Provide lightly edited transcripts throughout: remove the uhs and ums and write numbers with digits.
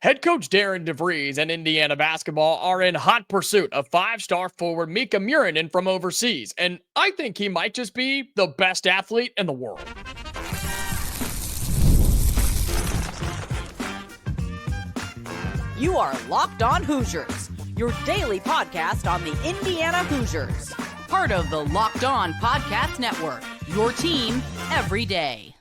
Head coach Darian DeVries and Indiana basketball are in hot pursuit of five-star forward Miikka Muurinen from overseas, and I think he might just be the best athlete in the world. You are Locked On Hoosiers, your daily podcast on the Indiana Hoosiers. Part of the Locked On Podcast Network, your team every day.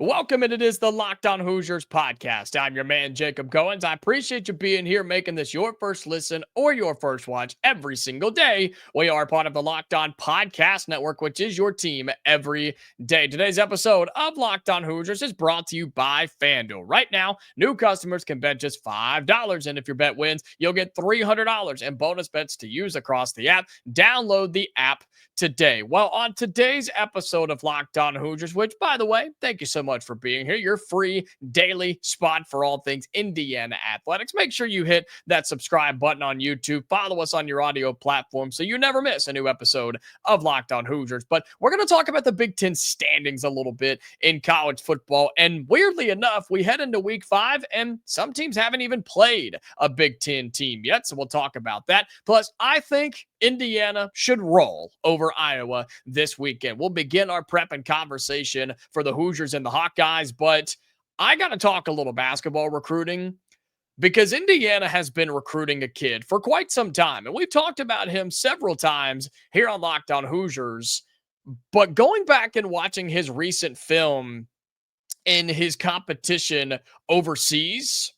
Welcome, and it is the Locked On Hoosiers podcast. I'm your man, Jacob Goins. I appreciate you being here, making this your first listen or your first watch every single day. We are part of the Locked On Podcast Network, which is your team every day. Today's episode of Locked On Hoosiers is brought to you by FanDuel. Right now, new customers can bet just $5, and if your bet wins, you'll get $300 in bonus bets to use across the app. Download the app today. Well, on today's episode of Locked On Hoosiers, which, by the way, thank you so much for being here, your free daily spot for all things Indiana athletics. Make sure you hit that subscribe button on YouTube. Follow us on your audio platform so you never miss a new episode of Locked On Hoosiers. But we're going to talk about the Big Ten standings a little bit in college football. And weirdly enough, we head into week 5, and some teams haven't even played a Big Ten team yet. So we'll talk about that. Plus, I think Indiana should roll over Iowa this weekend. We'll begin our prep and conversation for the Hoosiers and the Hawkeyes, but I got to talk a little basketball recruiting because Indiana has been recruiting a kid for quite some time, and we've talked about him several times here on Locked On Hoosiers, but going back and watching his recent film in his competition overseas,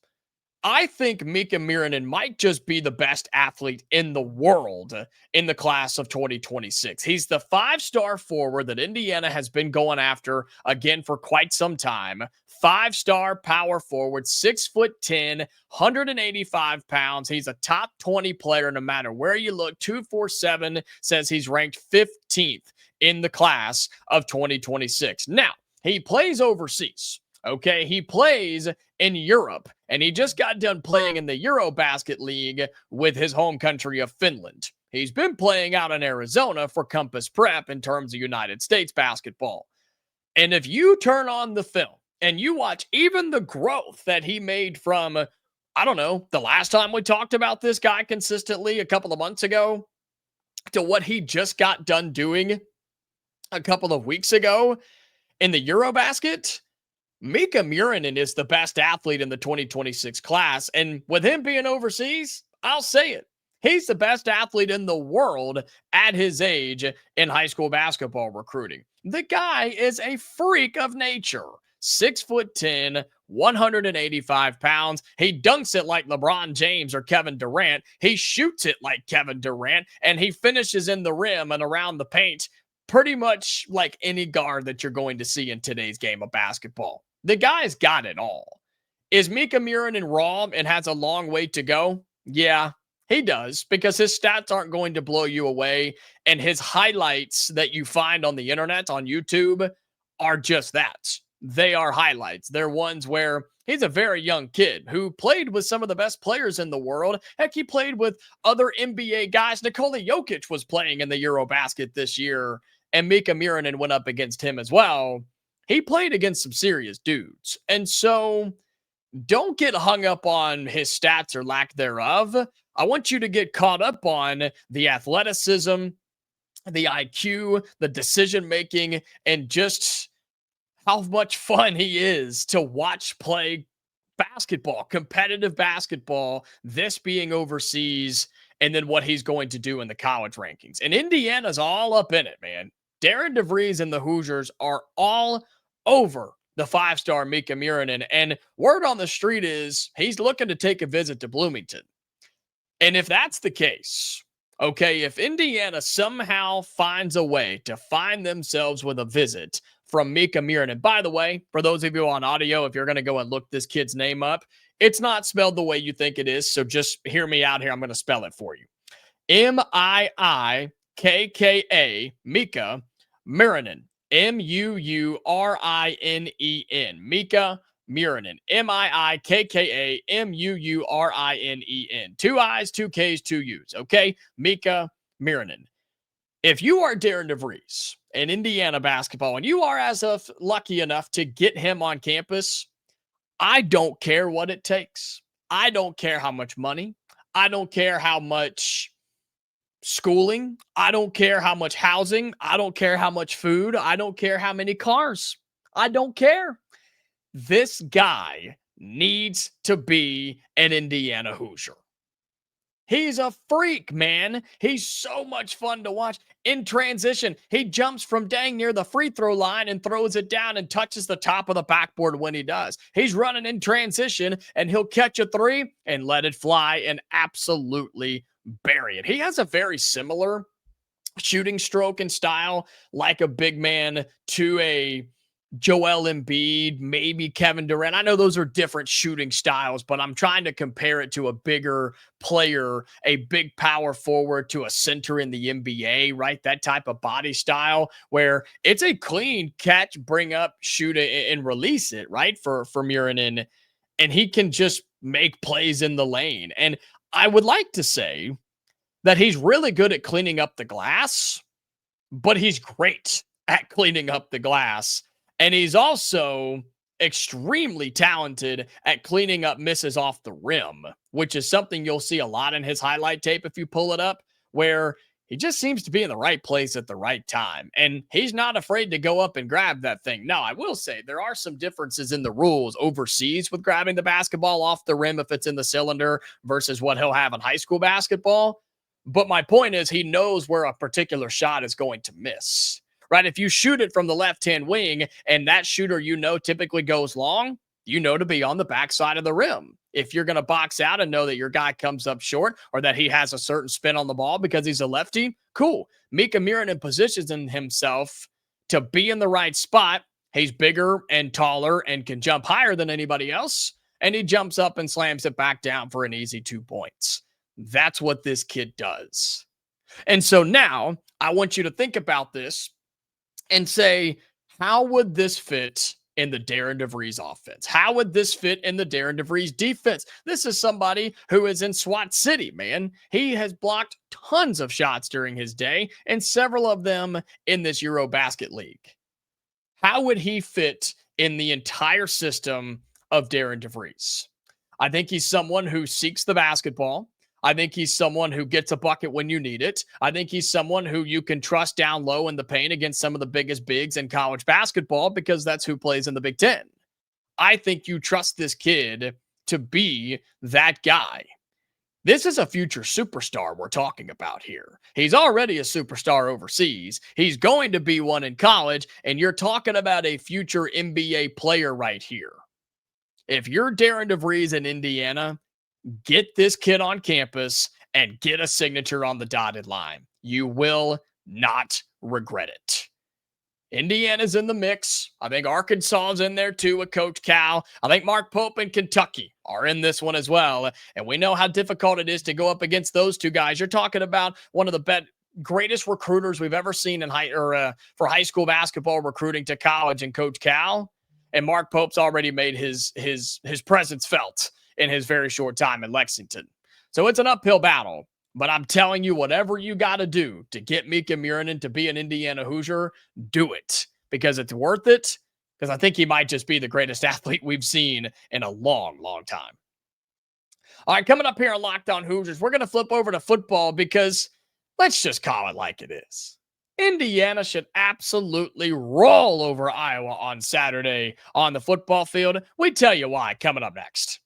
I think Miikka Muurinen might just be the best athlete in the world in the class of 2026. He's the 5-star forward that Indiana has been going after again for quite some time. 5-star power forward, 6'10", 185 pounds. He's a top 20 player no matter where you look. 247 says he's ranked 15th in the class of 2026. Now, he plays overseas. Okay, he plays in Europe, and he just got done playing in the Eurobasket League with his home country of Finland. He's been playing out in Arizona for Compass Prep in terms of United States basketball. And if you turn on the film and you watch even the growth that he made from, I don't know, the last time we talked about this guy consistently a couple of months ago to what he just got done doing a couple of weeks ago in the Eurobasket, Miikka Muurinen is the best athlete in the 2026 class, and with him being overseas, I'll say it. He's the best athlete in the world at his age in high school basketball recruiting. The guy is a freak of nature. 6'10", 185 pounds. He dunks it like LeBron James or Kevin Durant. He shoots it like Kevin Durant, and he finishes in the rim and around the paint pretty much like any guard that you're going to see in today's game of basketball. The guy's got it all. Is Miikka Muurinen raw and has a long way to go? Yeah, he does, because his stats aren't going to blow you away, and his highlights that you find on the internet, on YouTube, are just that. They are highlights. They're ones where he's a very young kid who played with some of the best players in the world. Heck, he played with other NBA guys. Nikola Jokic was playing in the Eurobasket this year, and Miikka Muurinen went up against him as well. He played against some serious dudes. And so don't get hung up on his stats or lack thereof. I want you to get caught up on the athleticism, the IQ, the decision-making, and just how much fun he is to watch play basketball, competitive basketball, this being overseas, and then what he's going to do in the college rankings. And Indiana's all up in it, man. Darian DeVries and the Hoosiers are all over the 5-star Miikka Muurinen, and word on the street is he's looking to take a visit to Bloomington. And if that's the case, okay, if Indiana somehow finds a way to find themselves with a visit from Miikka Muurinen, by the way, for those of you on audio, if you're going to go and look this kid's name up, it's not spelled the way you think it is, so just hear me out here. I'm going to spell it for you. Miikka, Miikka Muurinen. Muurinen. Miikka Muurinen. Miikka Muurinen. 2 I's, 2 K's, 2 U's. Okay? Miikka Muurinen. If you are Darian DeVries in Indiana basketball and you are lucky enough to get him on campus, I don't care what it takes. I don't care how much money. I don't care how much schooling. I don't care how much housing. I don't care how much food. I don't care how many cars. I don't care. This guy needs to be an Indiana Hoosier. He's a freak, man. He's so much fun to watch. In transition, he jumps from dang near the free throw line and throws it down and touches the top of the backboard when he does. He's running in transition and he'll catch a three and let it fly and absolutely bury it. He has a very similar shooting stroke and style, like a big man to a Joel Embiid, maybe Kevin Durant. I know those are different shooting styles, but I'm trying to compare it to a bigger player, a big power forward to a center in the NBA, right? That type of body style where it's a clean catch, bring up, shoot it, and release it, right? For Muurinen, and he can just make plays in the lane. And I would like to say that he's really good at cleaning up the glass, but he's great at cleaning up the glass. And he's also extremely talented at cleaning up misses off the rim, which is something you'll see a lot in his highlight tape if you pull it up, where he just seems to be in the right place at the right time. And he's not afraid to go up and grab that thing. Now, I will say there are some differences in the rules overseas with grabbing the basketball off the rim if it's in the cylinder versus what he'll have in high school basketball. But my point is he knows where a particular shot is going to miss. Right? If you shoot it from the left-hand wing and that shooter, typically goes long, to be on the backside of the rim. If you're going to box out and know that your guy comes up short or that he has a certain spin on the ball because he's a lefty, cool. Miikka Muurinen positions himself to be in the right spot. He's bigger and taller and can jump higher than anybody else. And he jumps up and slams it back down for an easy 2 points. That's what this kid does. And so now I want you to think about this and say, how would this fit in the Darian DeVries offense? How would this fit in the Darian DeVries defense? This is somebody who is in SWAT City, man. He has blocked tons of shots during his day and several of them in this Eurobasket League. How would he fit in the entire system of Darian DeVries? I think he's someone who seeks the basketball. I think he's someone who gets a bucket when you need it. I think he's someone who you can trust down low in the paint against some of the biggest bigs in college basketball because that's who plays in the Big Ten. I think you trust this kid to be that guy. This is a future superstar we're talking about here. He's already a superstar overseas. He's going to be one in college, and you're talking about a future NBA player right here. If you're Darian DeVries in Indiana, get this kid on campus and get a signature on the dotted line. You will not regret it. Indiana's in the mix. I think Arkansas is in there too with Coach Cal. I think Mark Pope and Kentucky are in this one as well. And we know how difficult it is to go up against those two guys. You're talking about one of the greatest recruiters we've ever seen in for high school basketball recruiting to college, and Coach Cal. And Mark Pope's already made his presence felt in his very short time in Lexington. So it's an uphill battle, but I'm telling you, whatever you got to do to get Miikka Muurinen to be an Indiana Hoosier, do it because it's worth it. Because I think he might just be the greatest athlete we've seen in a long, long time. All right, coming up here on Locked On Hoosiers, we're going to flip over to football because let's just call it like it is. Indiana should absolutely roll over Iowa on Saturday on the football field. We tell you why coming up next.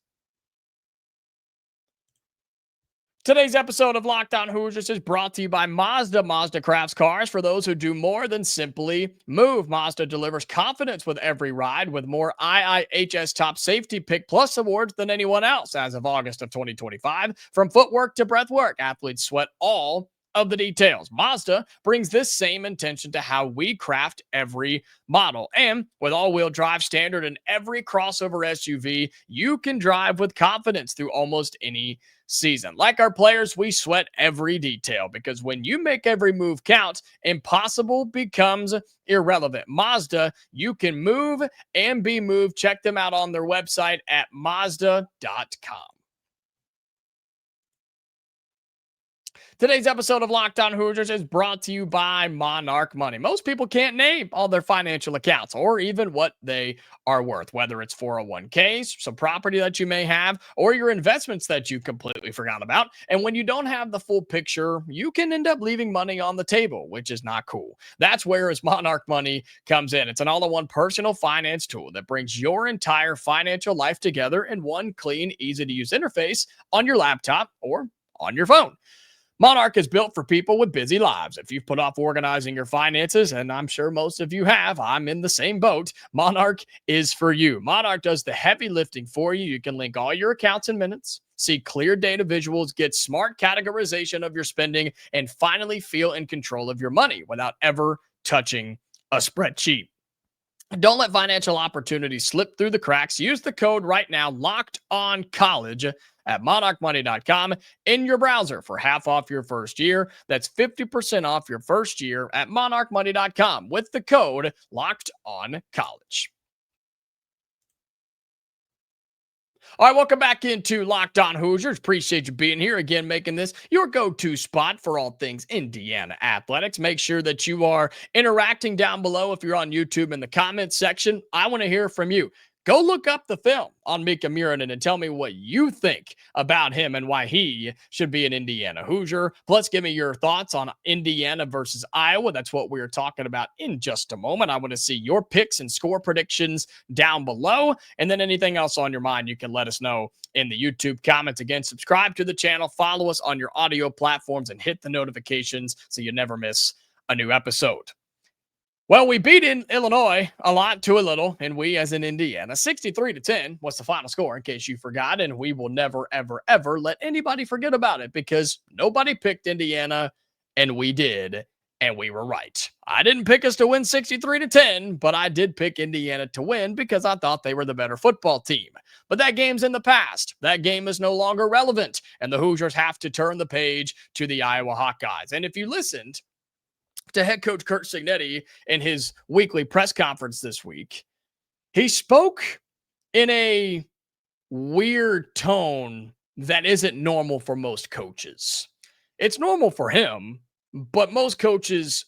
Today's episode of Locked On Hoosiers is brought to you by Mazda. Mazda crafts cars for those who do more than simply move. Mazda delivers confidence with every ride with more IIHS Top Safety Pick Plus awards than anyone else as of August of 2025. From footwork to breathwork, athletes sweat all of the details. Mazda brings this same intention to how we craft every model. And with all-wheel drive standard in every crossover SUV, you can drive with confidence through almost any season. Like our players, we sweat every detail because when you make every move count, impossible becomes irrelevant. Mazda, you can move and be moved. Check them out on their website at Mazda.com. Today's episode of Locked On Hoosiers is brought to you by Monarch Money. Most people can't name all their financial accounts or even what they are worth, whether it's 401ks, some property that you may have, or your investments that you completely forgot about. And when you don't have the full picture, you can end up leaving money on the table, which is not cool. That's where Monarch Money comes in. It's an all-in-one personal finance tool that brings your entire financial life together in one clean, easy-to-use interface on your laptop or on your phone. Monarch is built for people with busy lives. If you've put off organizing your finances, and I'm sure most of you have, I'm in the same boat, Monarch is for you. Monarch does the heavy lifting for you. You can link all your accounts in minutes, see clear data visuals, get smart categorization of your spending, and finally feel in control of your money without ever touching a spreadsheet. Don't let financial opportunities slip through the cracks. Use the code right now, Locked On College, at monarchmoney.com in your browser for half off your first year. That's 50% off your first year at monarchmoney.com with the code Locked On College. All right, welcome back into Locked On Hoosiers. Appreciate you being here again, making this your go-to spot for all things Indiana athletics. Make sure that you are interacting down below if you're on YouTube in the comments section. I want to hear from you. Go look up the film on Miikka Muurinen and tell me what you think about him and why he should be an Indiana Hoosier. Plus, give me your thoughts on Indiana versus Iowa. That's what we're talking about in just a moment. I want to see your picks and score predictions down below. And then anything else on your mind, you can let us know in the YouTube comments. Again, subscribe to the channel, follow us on your audio platforms, and hit the notifications so you never miss a new episode. Well, we beat in Illinois a lot to a little, and we as in Indiana, 63-10 was the final score, in case you forgot, and we will never, ever, ever let anybody forget about it because nobody picked Indiana, and we did, and we were right. I didn't pick us to win 63-10, but I did pick Indiana to win because I thought they were the better football team. But that game's in the past. That game is no longer relevant, and the Hoosiers have to turn the page to the Iowa Hawkeyes. And if you listened to head coach Curt Cignetti in his weekly press conference this week, he spoke in a weird tone that isn't normal for most coaches. It's normal for him, but most coaches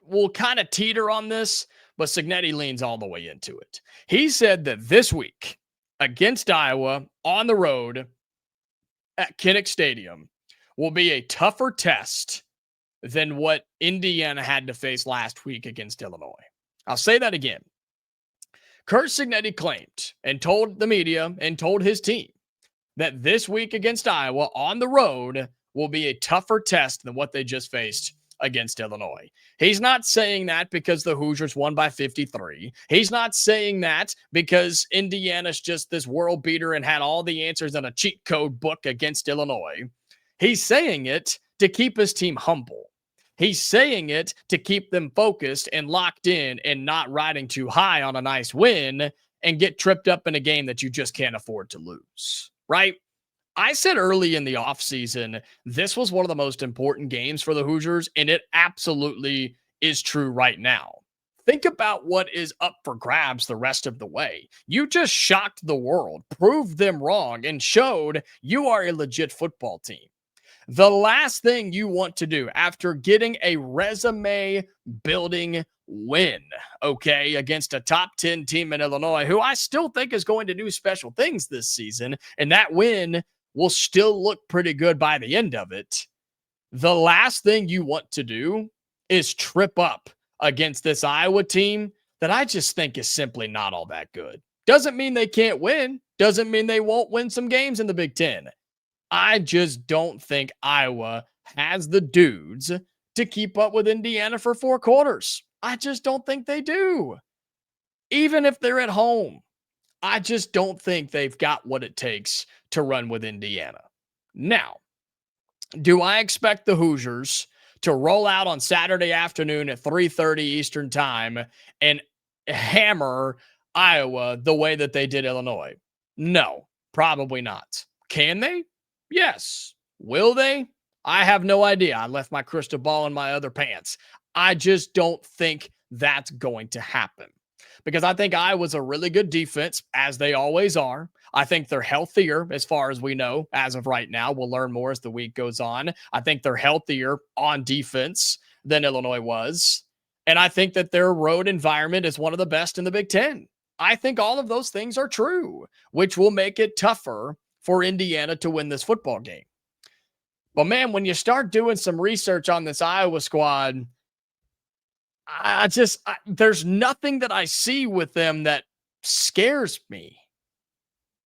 will kind of teeter on this, but Cignetti leans all the way into it. He said that this week against Iowa on the road at Kinnick Stadium will be a tougher test than what Indiana had to face last week against Illinois. I'll say that again. Curt Cignetti claimed and told the media and told his team that this week against Iowa on the road will be a tougher test than what they just faced against Illinois. He's not saying that because the Hoosiers won by 53. He's not saying that because Indiana's just this world beater and had all the answers in a cheat code book against Illinois. He's saying it to keep his team humble. He's saying it to keep them focused and locked in and not riding too high on a nice win and get tripped up in a game that you just can't afford to lose, right? I said early in the offseason, this was one of the most important games for the Hoosiers, and it absolutely is true right now. Think about what is up for grabs the rest of the way. You just shocked the world, proved them wrong, and showed you are a legit football team. The last thing you want to do after getting a resume building win, okay, against a top 10 team in Illinois, who I still think is going to do special things this season, and that win will still look pretty good by the end of it. The last thing you want to do is trip up against this Iowa team that I just think is simply not all that good. Doesn't mean they can't win. Doesn't mean they won't win some games in the Big Ten. I just don't think Iowa has the dudes to keep up with Indiana for 4 quarters. I just don't think they do. Even if they're at home, I just don't think they've got what it takes to run with Indiana. Now, do I expect the Hoosiers to roll out on Saturday afternoon at 3:30 Eastern time and hammer Iowa the way that they did Illinois? No, probably not. Can they? Yes. Will they? I have no idea. I left my crystal ball in my other pants. I just don't think that's going to happen. because I think Iowa's a really good defense, as they always are. I think they're healthier as far as we know as of right now. We'll learn more as the week goes on. I think they're healthier on defense than Illinois was. And I think that their road environment is one of the best in the Big Ten. I think all of those things are true, which will make it tougher for Indiana to win this football game. But man, when you start doing some research on this Iowa squad, there's nothing that I see with them that scares me.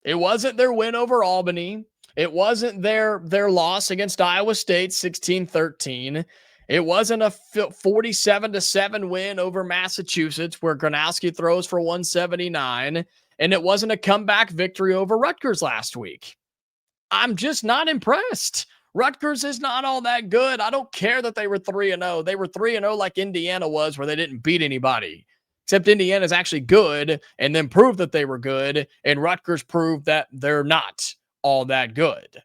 It wasn't their win over Albany. It wasn't their loss against Iowa State 16-13. It wasn't a 47-7 win over Massachusetts where Gronowski throws for 179. And it wasn't a comeback victory over Rutgers last week. I'm just not impressed. Rutgers is not all that good. I don't care that they were 3-0. They were 3-0 like Indiana was, where they didn't beat anybody. Except Indiana's actually good and then proved that they were good, and Rutgers proved that they're not all that good.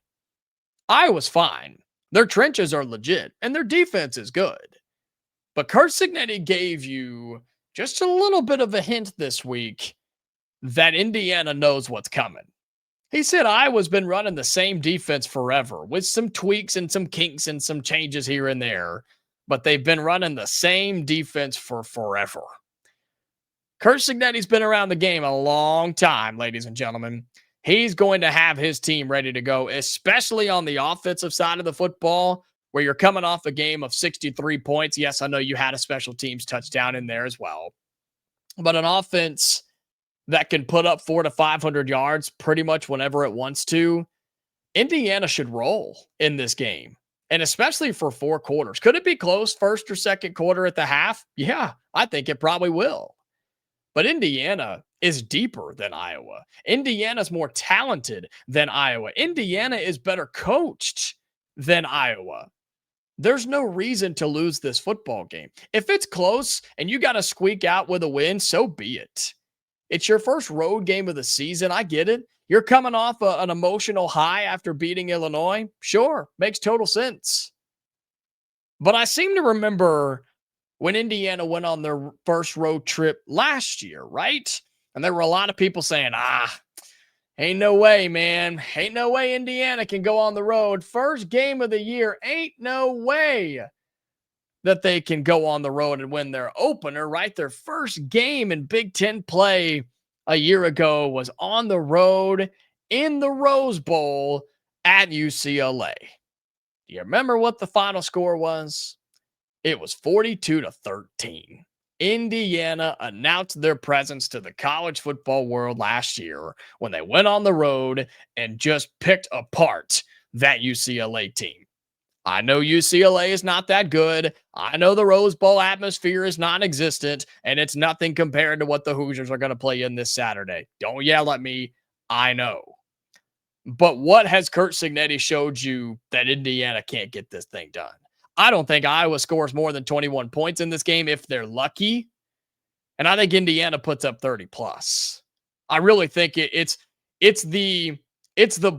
Iowa's fine. Their trenches are legit, and their defense is good. But Curt Cignetti gave you just a little bit of a hint this week that Indiana knows what's coming. He said Iowa's been running the same defense forever with some tweaks and some kinks and some changes here and there, but they've been running the same defense for forever. Curt Cignetti's been around the game a long time, ladies and gentlemen. He's going to have his team ready to go, especially on the offensive side of the football, where you're coming off a game of 63 points. Yes, I know you had a special teams touchdown in there as well, but an offense that can put up 400 to 500 yards pretty much whenever it wants to. Indiana should roll in this game, and especially for 4 quarters. Could it be close first or second quarter at the half? Yeah, I think it probably will. But Indiana is deeper than Iowa. Indiana's more talented than Iowa. Indiana is better coached than Iowa. There's no reason to lose this football game. If it's close and you got to squeak out with a win, so be it. It's your first road game of the season. I get it. You're coming off an emotional high after beating Illinois. Sure, makes total sense. But I seem to remember when Indiana went on their first road trip last year, right? And there were a lot of people saying, ain't no way, man. Ain't no way Indiana can go on the road. First game of the year, ain't no way that they can go on the road and win their opener, right? Their first game in Big Ten play a year ago was on the road in the Rose Bowl at UCLA. Do you remember what the final score was? It was 42-13. Indiana announced their presence to the college football world last year when they went on the road and just picked apart that UCLA team. I know UCLA is not that good. I know the Rose Bowl atmosphere is non-existent, and it's nothing compared to what the Hoosiers are going to play in this Saturday. Don't yell at me. I know. But what has Curt Cignetti showed you that Indiana can't get this thing done? I don't think Iowa scores more than 21 points in this game if they're lucky. And I think Indiana puts up 30 plus. I really think it's the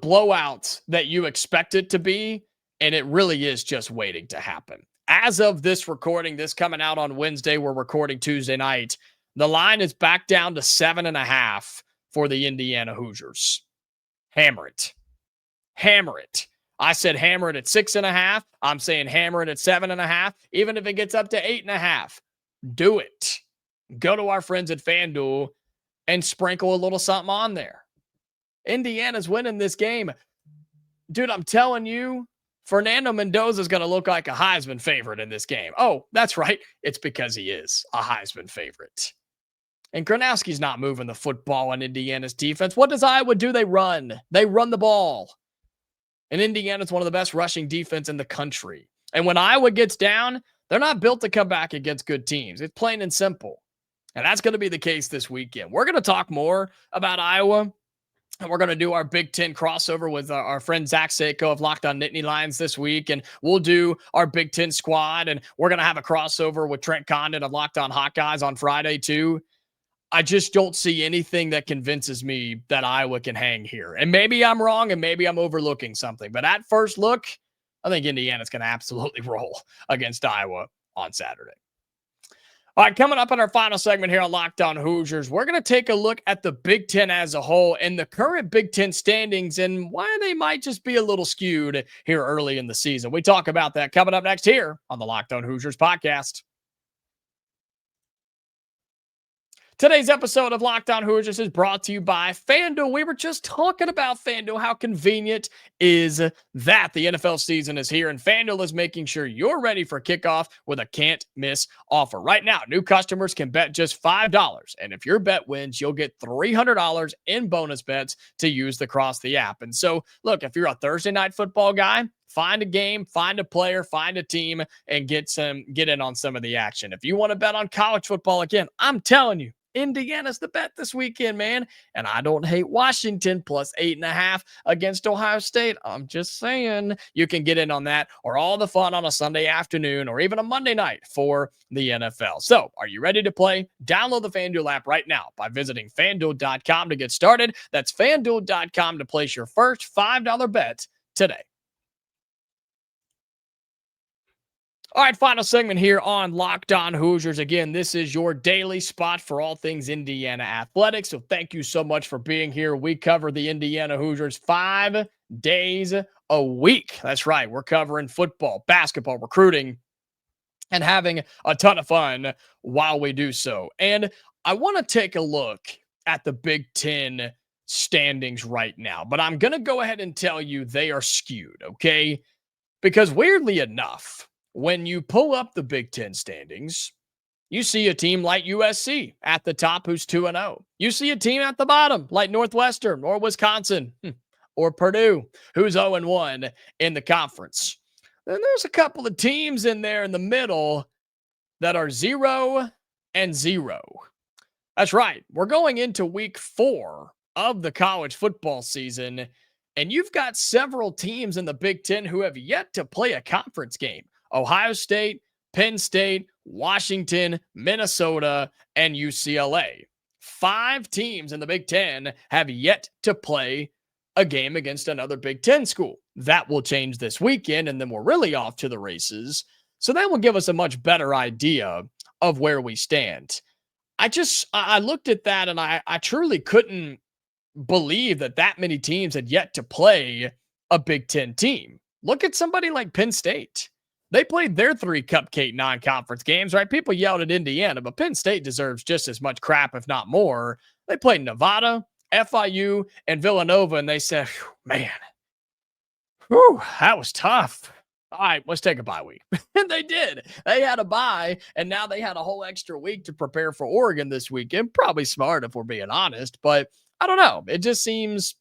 blowout that you expect it to be. And it really is just waiting to happen. As of this recording, this coming out on Wednesday, we're recording Tuesday night. The line is back down to 7.5 for the Indiana Hoosiers. Hammer it. Hammer it. I said hammer it at 6.5. I'm saying hammer it at 7.5. Even if it gets up to 8.5, do it. Go to our friends at FanDuel and sprinkle a little something on there. Indiana's winning this game. Dude, I'm telling you, Fernando Mendoza is going to look like a Heisman favorite in this game. Oh, that's right. It's because he is a Heisman favorite. And Gronowski's not moving the football on Indiana's defense. What does Iowa do? They run. They run the ball. And Indiana's one of the best rushing defense in the country. And when Iowa gets down, they're not built to come back against good teams. It's plain and simple. And that's going to be the case this weekend. We're going to talk more about Iowa. And we're going to do our Big Ten crossover with our friend Zach Seiko of Locked On Nittany Lions this week. And we'll do our Big Ten squad. And we're going to have a crossover with Trent Condon of Locked On Hawkeyes on Friday too. I just don't see anything that convinces me that Iowa can hang here. And maybe I'm wrong and maybe I'm overlooking something. But at first look, I think Indiana's going to absolutely roll against Iowa on Saturday. All right, coming up in our final segment here on Locked On Hoosiers, we're going to take a look at the Big Ten as a whole and the current Big Ten standings and why they might just be a little skewed here early in the season. We talk about that coming up next here on the Locked On Hoosiers podcast. Today's episode of Locked On Hoosiers is brought to you by FanDuel. We were just talking about FanDuel. How convenient is that? The NFL season is here, and FanDuel is making sure you're ready for kickoff with a can't-miss offer. Right now, new customers can bet just $5, and if your bet wins, you'll get $300 in bonus bets to use across the app. And so, look, if you're a Thursday night football guy, find a game, find a player, find a team, and get in on some of the action. If you want to bet on college football again, I'm telling you, Indiana's the bet this weekend, man. And I don't hate Washington plus 8.5 against Ohio State. I'm just saying you can get in on that or all the fun on a Sunday afternoon or even a Monday night for the NFL. So are you ready to play? Download the FanDuel app right now by visiting FanDuel.com to get started. That's FanDuel.com to place your first $5 bet today. All right, final segment here on Locked On Hoosiers. Again, this is your daily spot for all things Indiana athletics. So thank you so much for being here. We cover the Indiana Hoosiers 5 days a week. That's right. We're covering football, basketball, recruiting, and having a ton of fun while we do so. And I want to take a look at the Big Ten standings right now, but I'm going to go ahead and tell you they are skewed, okay? Because weirdly enough, when you pull up the Big Ten standings, you see a team like USC at the top who's 2-0. You see a team at the bottom like Northwestern or Wisconsin or Purdue who's 0-1 in the conference. Then there's a couple of teams in there in the middle that are 0-0. That's right. We're going into week 4 of the college football season, and you've got several teams in the Big Ten who have yet to play a conference game. Ohio State, Penn State, Washington, Minnesota, and UCLA. 5 teams in the Big Ten have yet to play a game against another Big Ten school. That will change this weekend, and then we're really off to the races. So that will give us a much better idea of where we stand. I looked at that, and I truly couldn't believe that many teams had yet to play a Big Ten team. Look at somebody like Penn State. They played their 3 cupcake non-conference games, right? People yelled at Indiana, but Penn State deserves just as much crap, if not more. They played Nevada, FIU, and Villanova, and they said, man, that was tough. All right, let's take a bye week. And they did. They had a bye, and now they had a whole extra week to prepare for Oregon this weekend. Probably smart if we're being honest, but I don't know. It just seems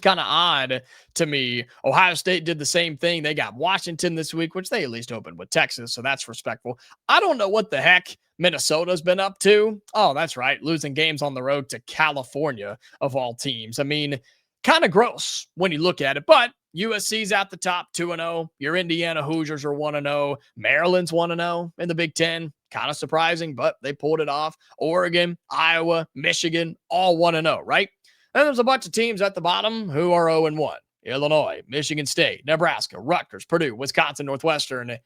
kind of odd to me. Ohio State did the same thing. They got Washington this week, which they at least opened with Texas, so that's respectful. I don't know what the heck Minnesota's been up to. Oh, that's right. Losing games on the road to California, of all teams. I mean, kind of gross when you look at it, but USC's at the top 2-0. Your Indiana Hoosiers are 1-0. Maryland's 1-0 in the Big Ten. Kind of surprising, but they pulled it off. Oregon, Iowa, Michigan, all 1-0, right? And there's a bunch of teams at the bottom who are 0-1. Illinois, Michigan State, Nebraska, Rutgers, Purdue, Wisconsin, Northwestern.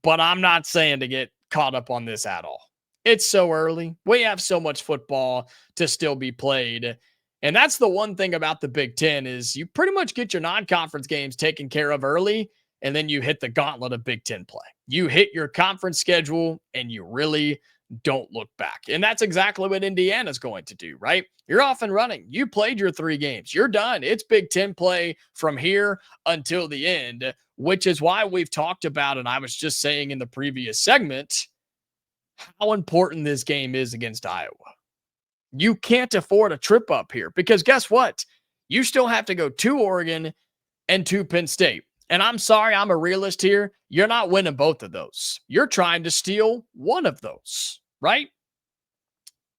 But I'm not saying to get caught up on this at all. It's so early. We have so much football to still be played. And that's the one thing about the Big Ten is you pretty much get your non-conference games taken care of early, and then you hit the gauntlet of Big Ten play. You hit your conference schedule, and you really don't look back. And that's exactly what Indiana's going to do, right? You're off and running. You played your 3 games. You're done. It's Big Ten play from here until the end, which is why we've talked about, and I was just saying in the previous segment, how important this game is against Iowa. You can't afford a trip up here because guess what? You still have to go to Oregon and to Penn State. And I'm sorry, I'm a realist here. You're not winning both of those. You're trying to steal one of those, right?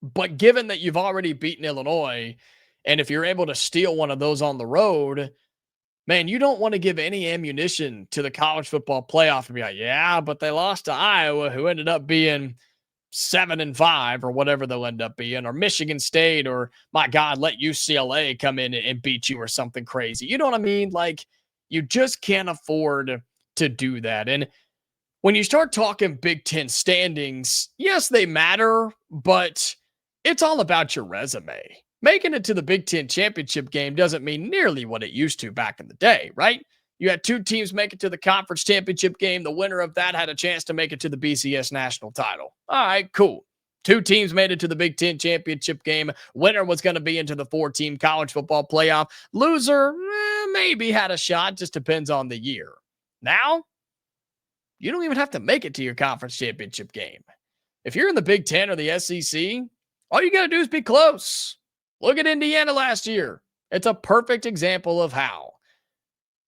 But given that you've already beaten Illinois, and if you're able to steal one of those on the road, man, you don't want to give any ammunition to the college football playoff and be like, yeah, but they lost to Iowa, who ended up being 7-5 or whatever they'll end up being, or Michigan State, or my God, let UCLA come in and beat you or something crazy. You know what I mean? Like, you just can't afford to do that. And when you start talking Big Ten standings, yes, they matter, but it's all about your resume. Making it to the Big Ten championship game doesn't mean nearly what it used to back in the day, right? You had two teams make it to the conference championship game. The winner of that had a chance to make it to the BCS national title. All right, cool. Two teams made it to the Big Ten championship game. Winner was going to be into the 4-team college football playoff. Loser, maybe had a shot. Just depends on the year. Now, you don't even have to make it to your conference championship game. If you're in the Big Ten or the SEC, all you got to do is be close. Look at Indiana last year. It's a perfect example of how.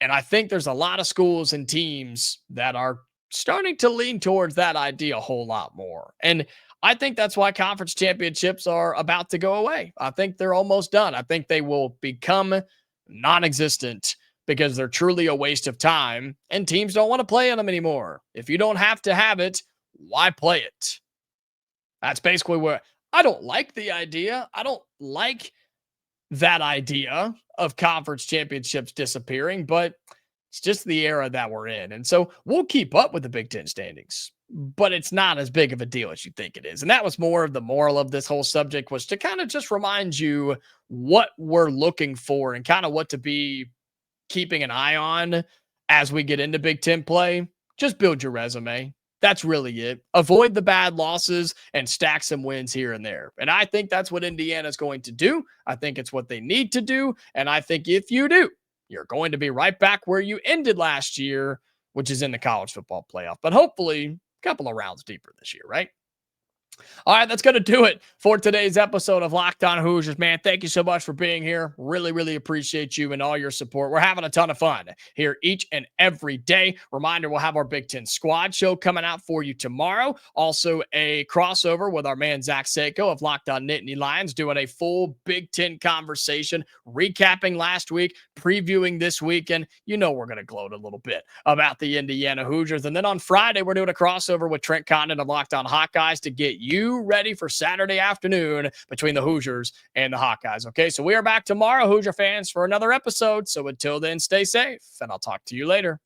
And I think there's a lot of schools and teams that are starting to lean towards that idea a whole lot more. And I think that's why conference championships are about to go away. I think they're almost done. I think they will become non-existent because they're truly a waste of time and teams don't want to play in them anymore. If you don't have to have it, why play it? That's basically where I don't like the idea. I don't like that idea of conference championships disappearing, but it's just the era that we're in. And so we'll keep up with the Big Ten standings, but it's not as big of a deal as you think it is. And that was more of the moral of this whole subject, was to kind of just remind you what we're looking for and kind of what to be keeping an eye on as we get into Big Ten play. Just build your resume. That's really it. Avoid the bad losses and stack some wins here and there. And I think that's what Indiana's going to do. I think it's what they need to do. And I think if you do, you're going to be right back where you ended last year, which is in the college football playoff. But hopefully a couple of rounds deeper this year, right? All right, that's going to do it for today's episode of Locked On Hoosiers. Man, thank you so much for being here. Really, really appreciate you and all your support. We're having a ton of fun here each and every day. Reminder, we'll have our Big Ten Squad show coming out for you tomorrow. Also, a crossover with our man Zach Seiko of Locked On Nittany Lions, doing a full Big Ten conversation, recapping last week, previewing this weekend. You know we're going to gloat a little bit about the Indiana Hoosiers. And then on Friday, we're doing a crossover with Trent Condon of Locked On Hawkeyes to get you ready for Saturday afternoon between the Hoosiers and the Hawkeyes. Okay, so we are back tomorrow, Hoosier fans, for another episode. So until then, stay safe, and I'll talk to you later.